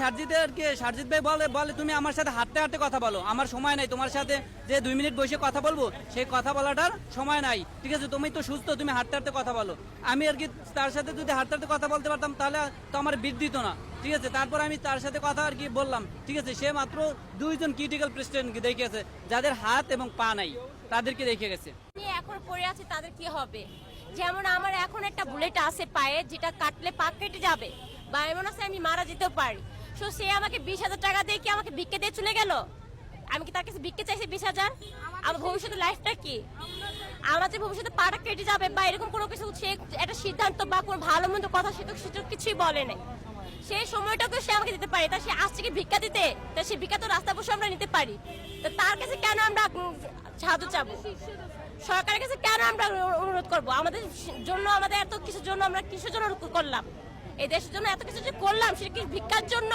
সারজিৎ ভাই বলে বলে তুমি আমার সাথে হাঁটতে হাঁটতে কথা বলো, আমার সময় নাই তোমার সাথে যে 2 মিনিট বসে কথা বলবো সেই কথা বলাটার সময় নাই। ঠিক আছে, তুমি তো সুস্থ, তুমি হাঁটতে হাঁটতে কথা বলো। আমি আর কি তার সাথে যদি হাঁটতে হাঁটতে কথা বলতে পারতাম তাহলে তো আমার বিট দিত না। ঠিক আছে, তারপর আমি তার সাথে কথা আর কি বললাম। ঠিক আছে, সে মাত্র 2 জন ক্রিটিক্যাল পেশেন্ট দেখেছে যাদের হাত এবং পা নাই, তাদেরকে দেখে গেছে। এখন পড়ে আছে তাদের কি হবে? যেমন আমার এখন একটা বুলেট আছে পায়ে, যেটা কাটলে পা কেটে যাবে, বা এমন আছে আমি মারা যেতেও পারি। সো সে আমাকে 20,000 টাকা দিয়ে কি আমাকে ভিক্ষে দিয়ে চলে গেল? আমি কি তার কাছে ভিক্ষে চাইছি 20,000? আমার ভবিষ্যতের লাইফটা কি? আমার যে ভবিষ্যতে পাটা কেটে যাবে বা এরকম কোনো কিছু, সে একটা সিদ্ধান্ত বা কোনো ভালো মন্দ কথা সে কিছুই বলে নাই। সেই সময়টাকে সে আমাকে দিতে পারে, তা সে আসছে কি ভিক্ষা দিতে? তা সে ভিক্ষা তো রাস্তা বসে আমরা নিতে পারি। তো তার কাছে কেন আমরা সাহায্য চাবো? সরকারের কাছে কেন আমরা অনুরোধ করবো? আমাদের জন্য, আমাদের এত কিছুর জন্য আমরা কিসের জন্য করলাম? এই দেশের জন্য এত কিছু যে করলাম, সেটা কি ভিক্ষার জন্য?